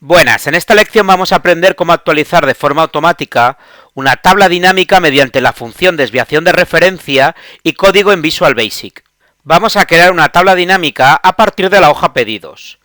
Buenas, en esta lección vamos a aprender cómo actualizar de forma automática una tabla dinámica mediante la función desviación de referencia y código en Visual Basic. Vamos a crear una tabla dinámica a partir de la hoja pedidos.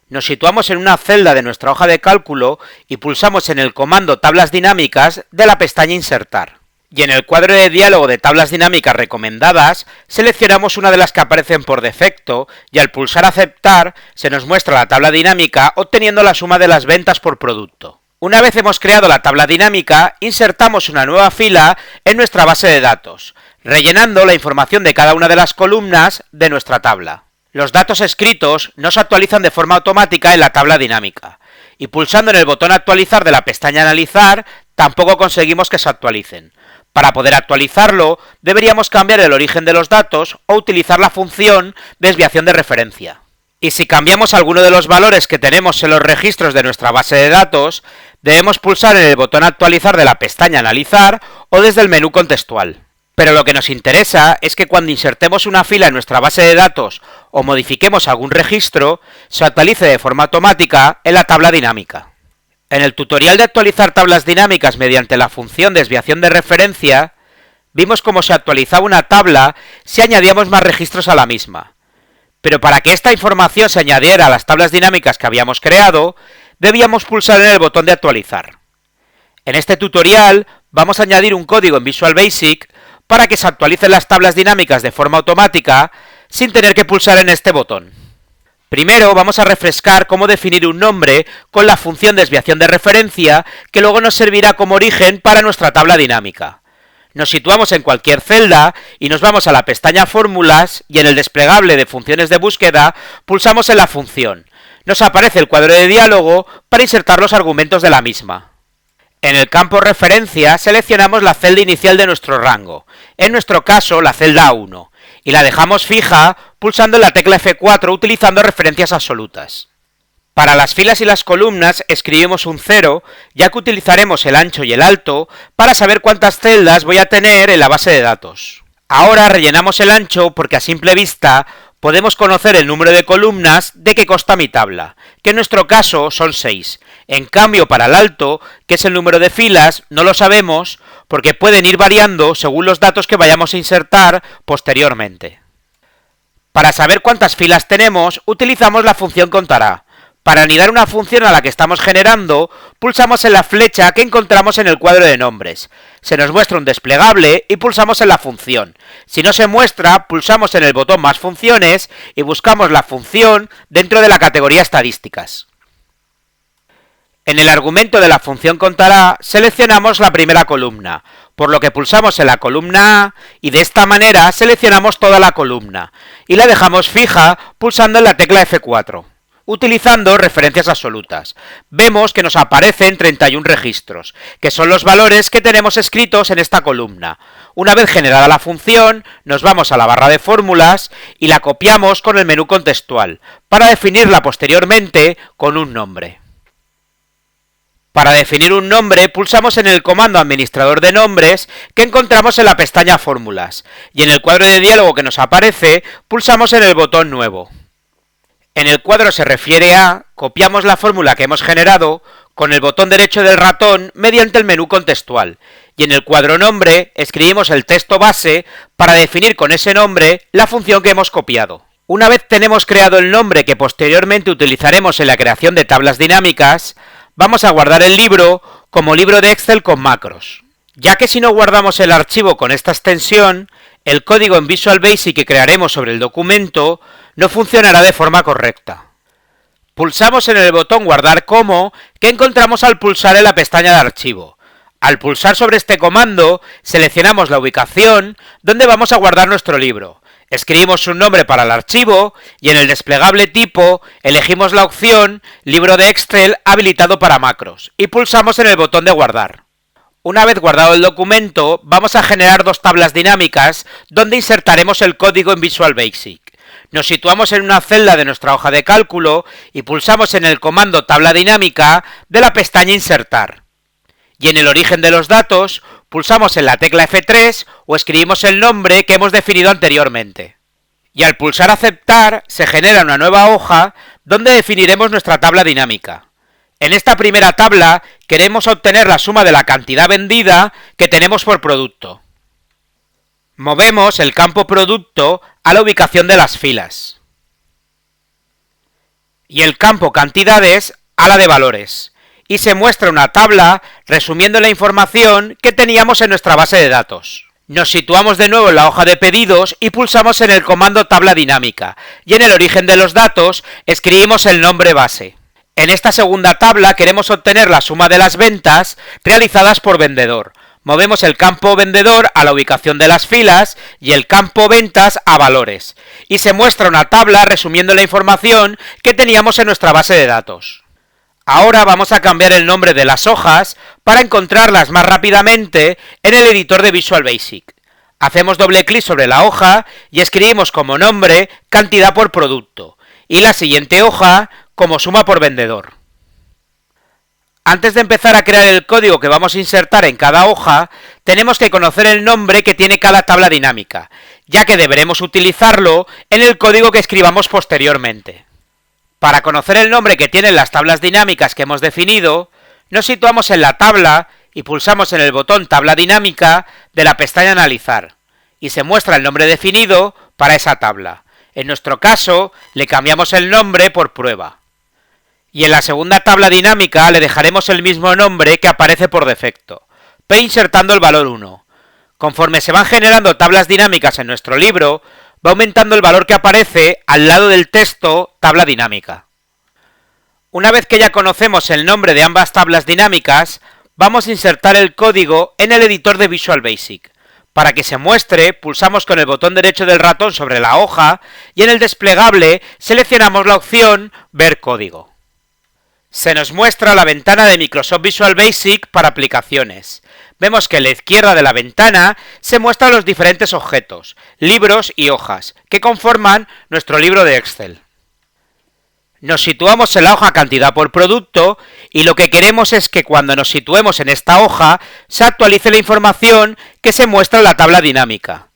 Nos situamos en una celda de nuestra hoja de cálculo y pulsamos en el comando tablas dinámicas de la pestaña insertar. Y en el cuadro de diálogo de tablas dinámicas recomendadas, seleccionamos una de las que aparecen por defecto y al pulsar aceptar se nos muestra la tabla dinámica obteniendo la suma de las ventas por producto. Una vez hemos creado la tabla dinámica, insertamos una nueva fila en nuestra base de datos, rellenando la información de cada una de las columnas de nuestra tabla. Los datos escritos no se actualizan de forma automática en la tabla dinámica, y pulsando en el botón actualizar de la pestaña analizar, tampoco conseguimos que se actualicen. Para poder actualizarlo, deberíamos cambiar el origen de los datos o utilizar la función desviación de referencia. Y si cambiamos alguno de los valores que tenemos en los registros de nuestra base de datos, debemos pulsar en el botón actualizar de la pestaña analizar o desde el menú contextual. Pero lo que nos interesa es que cuando insertemos una fila en nuestra base de datos o modifiquemos algún registro, se actualice de forma automática en la tabla dinámica. En el tutorial de actualizar tablas dinámicas mediante la función desviación de referencia, vimos cómo se actualizaba una tabla si añadíamos más registros a la misma. Pero para que esta información se añadiera a las tablas dinámicas que habíamos creado, debíamos pulsar en el botón de actualizar. En este tutorial vamos a añadir un código en Visual Basic para que se actualicen las tablas dinámicas de forma automática sin tener que pulsar en este botón. Primero vamos a refrescar cómo definir un nombre con la función desviación de referencia que luego nos servirá como origen para nuestra tabla dinámica. Nos situamos en cualquier celda y nos vamos a la pestaña Fórmulas y en el desplegable de funciones de búsqueda pulsamos en la función. Nos aparece el cuadro de diálogo para insertar los argumentos de la misma. En el campo Referencia seleccionamos la celda inicial de nuestro rango, en nuestro caso la celda A1, y la dejamos fija pulsando en la tecla F4 utilizando referencias absolutas. Para las filas y las columnas escribimos un 0, ya que utilizaremos el ancho y el alto para saber cuántas celdas voy a tener en la base de datos. Ahora rellenamos el ancho porque a simple vista podemos conocer el número de columnas de que consta mi tabla, que en nuestro caso son 6. En cambio, para el alto, que es el número de filas, no lo sabemos porque pueden ir variando según los datos que vayamos a insertar posteriormente. Para saber cuántas filas tenemos, utilizamos la función contará. Para anidar una función a la que estamos generando, pulsamos en la flecha que encontramos en el cuadro de nombres. Se nos muestra un desplegable y pulsamos en la función. Si no se muestra, pulsamos en el botón Más funciones y buscamos la función dentro de la categoría Estadísticas. En el argumento de la función contará, seleccionamos la primera columna, por lo que pulsamos en la columna A y de esta manera seleccionamos toda la columna, y la dejamos fija pulsando en la tecla F4. Utilizando referencias absolutas, vemos que nos aparecen 31 registros, que son los valores que tenemos escritos en esta columna. Una vez generada la función, nos vamos a la barra de fórmulas y la copiamos con el menú contextual, para definirla posteriormente con un nombre. Para definir un nombre, pulsamos en el comando administrador de nombres que encontramos en la pestaña Fórmulas, y en el cuadro de diálogo que nos aparece, pulsamos en el botón Nuevo. En el cuadro se refiere a, copiamos la fórmula que hemos generado con el botón derecho del ratón mediante el menú contextual, y en el cuadro Nombre escribimos el texto base para definir con ese nombre la función que hemos copiado. Una vez tenemos creado el nombre que posteriormente utilizaremos en la creación de tablas dinámicas, vamos a guardar el libro como libro de Excel con macros, ya que si no guardamos el archivo con esta extensión, el código en Visual Basic que crearemos sobre el documento no funcionará de forma correcta. Pulsamos en el botón Guardar como, que encontramos al pulsar en la pestaña de archivo. Al pulsar sobre este comando, seleccionamos la ubicación donde vamos a guardar nuestro libro. Escribimos un nombre para el archivo y en el desplegable tipo elegimos la opción Libro de Excel habilitado para macros y pulsamos en el botón de guardar. Una vez guardado el documento, vamos a generar dos tablas dinámicas donde insertaremos el código en Visual Basic. Nos situamos en una celda de nuestra hoja de cálculo y pulsamos en el comando tabla dinámica de la pestaña Insertar. Y en el origen de los datos, pulsamos en la tecla F3 o escribimos el nombre que hemos definido anteriormente. Y al pulsar Aceptar, se genera una nueva hoja donde definiremos nuestra tabla dinámica. En esta primera tabla queremos obtener la suma de la cantidad vendida que tenemos por producto. Movemos el campo producto a la ubicación de las filas y el campo cantidades a la de valores, y se muestra una tabla resumiendo la información que teníamos en nuestra base de datos. Nos situamos de nuevo en la hoja de pedidos y pulsamos en el comando tabla dinámica, y en el origen de los datos escribimos el nombre base. En esta segunda tabla queremos obtener la suma de las ventas realizadas por vendedor. Movemos el campo vendedor a la ubicación de las filas y el campo ventas a valores, y se muestra una tabla resumiendo la información que teníamos en nuestra base de datos. Ahora vamos a cambiar el nombre de las hojas para encontrarlas más rápidamente en el editor de Visual Basic. Hacemos doble clic sobre la hoja y escribimos como nombre cantidad por producto, y la siguiente hoja como suma por vendedor. Antes de empezar a crear el código que vamos a insertar en cada hoja, tenemos que conocer el nombre que tiene cada tabla dinámica, ya que deberemos utilizarlo en el código que escribamos posteriormente. Para conocer el nombre que tienen las tablas dinámicas que hemos definido, nos situamos en la tabla y pulsamos en el botón Tabla dinámica de la pestaña Analizar, y se muestra el nombre definido para esa tabla. En nuestro caso, le cambiamos el nombre por prueba. Y en la segunda tabla dinámica le dejaremos el mismo nombre que aparece por defecto, P insertando el valor 1. Conforme se van generando tablas dinámicas en nuestro libro, va aumentando el valor que aparece al lado del texto tabla dinámica. Una vez que ya conocemos el nombre de ambas tablas dinámicas, vamos a insertar el código en el editor de Visual Basic. Para que se muestre, pulsamos con el botón derecho del ratón sobre la hoja y en el desplegable seleccionamos la opción Ver código. Se nos muestra la ventana de Microsoft Visual Basic para aplicaciones. Vemos que en la izquierda de la ventana se muestran los diferentes objetos, libros y hojas, que conforman nuestro libro de Excel. Nos situamos en la hoja cantidad por producto y lo que queremos es que cuando nos situemos en esta hoja se actualice la información que se muestra en la tabla dinámica.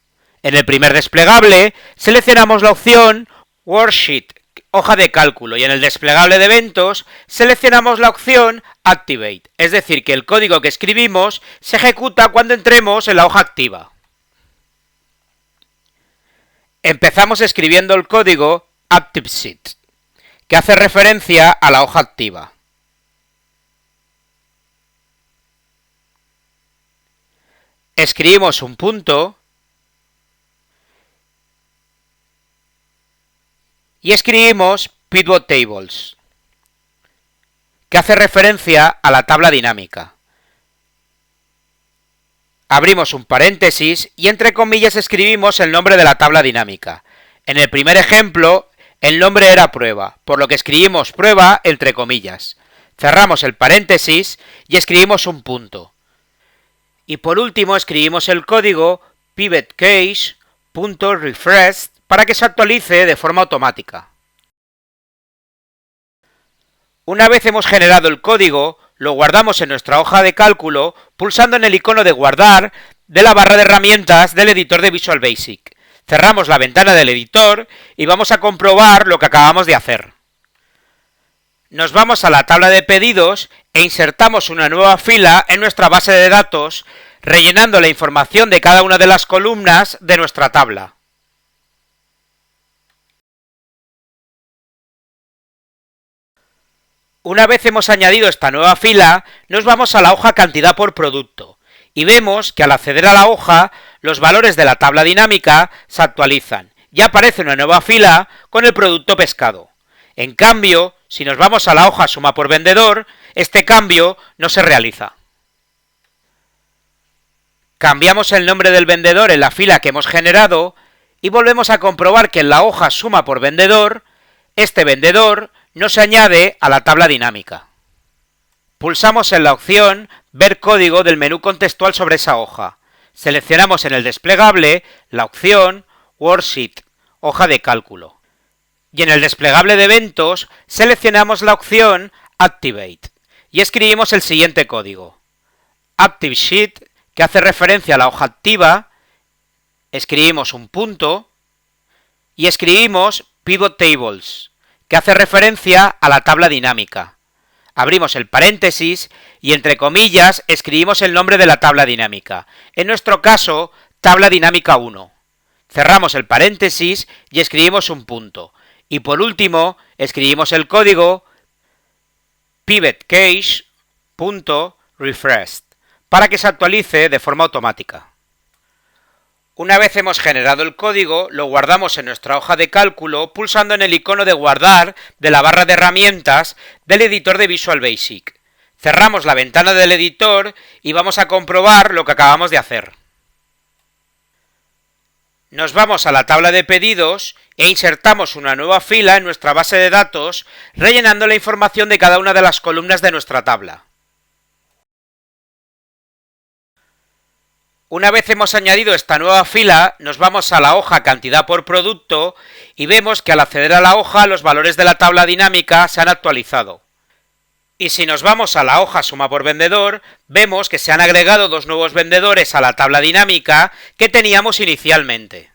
En el primer desplegable seleccionamos la opción Worksheet, hoja de cálculo, y en el desplegable de eventos seleccionamos la opción Activate, es decir, que el código que escribimos se ejecuta cuando entremos en la hoja activa. Empezamos escribiendo el código ActiveSheet, que hace referencia a la hoja activa. Escribimos un punto y escribimos Pivot Tables, que hace referencia a la tabla dinámica. Abrimos un paréntesis y entre comillas escribimos el nombre de la tabla dinámica. En el primer ejemplo, el nombre era prueba, por lo que escribimos prueba entre comillas. Cerramos el paréntesis y escribimos un punto. Y por último escribimos el código pivotcache.refresh para que se actualice de forma automática. Una vez hemos generado el código, lo guardamos en nuestra hoja de cálculo pulsando en el icono de guardar de la barra de herramientas del editor de Visual Basic. Cerramos la ventana del editor y vamos a comprobar lo que acabamos de hacer. Nos vamos a la tabla de pedidos e insertamos una nueva fila en nuestra base de datos, rellenando la información de cada una de las columnas de nuestra tabla. Una vez hemos añadido esta nueva fila, nos vamos a la hoja cantidad por producto y vemos que al acceder a la hoja, los valores de la tabla dinámica se actualizan y aparece una nueva fila con el producto pescado. En cambio, si nos vamos a la hoja suma por vendedor, este cambio no se realiza. Cambiamos el nombre del vendedor en la fila que hemos generado y volvemos a comprobar que en la hoja suma por vendedor, este vendedor no se añade a la tabla dinámica. Pulsamos en la opción Ver código del menú contextual sobre esa hoja. Seleccionamos en el desplegable la opción Worksheet, hoja de cálculo. Y en el desplegable de eventos seleccionamos la opción Activate y escribimos el siguiente código. ActiveSheet, que hace referencia a la hoja activa, escribimos un punto y escribimos Pivot Tables, que hace referencia a la tabla dinámica. Abrimos el paréntesis y entre comillas escribimos el nombre de la tabla dinámica. En nuestro caso, tabla dinámica 1. Cerramos el paréntesis y escribimos un punto. Y por último, escribimos el código pivotcache.refreshed para que se actualice de forma automática. Una vez hemos generado el código, lo guardamos en nuestra hoja de cálculo pulsando en el icono de guardar de la barra de herramientas del editor de Visual Basic. Cerramos la ventana del editor y vamos a comprobar lo que acabamos de hacer. Nos vamos a la tabla de pedidos e insertamos una nueva fila en nuestra base de datos rellenando la información de cada una de las columnas de nuestra tabla. Una vez hemos añadido esta nueva fila, nos vamos a la hoja cantidad por producto y vemos que al acceder a la hoja los valores de la tabla dinámica se han actualizado. Y si nos vamos a la hoja suma por vendedor, vemos que se han agregado dos nuevos vendedores a la tabla dinámica que teníamos inicialmente.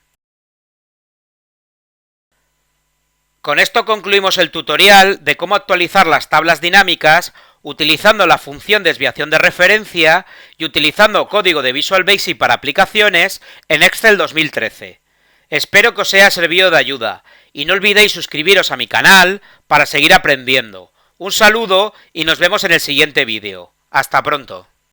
Con esto concluimos el tutorial de cómo actualizar las tablas dinámicas utilizando la función desviación de referencia y utilizando código de Visual Basic para aplicaciones en Excel 2013. Espero que os haya servido de ayuda y no olvidéis suscribiros a mi canal para seguir aprendiendo. Un saludo y nos vemos en el siguiente vídeo. ¡Hasta pronto!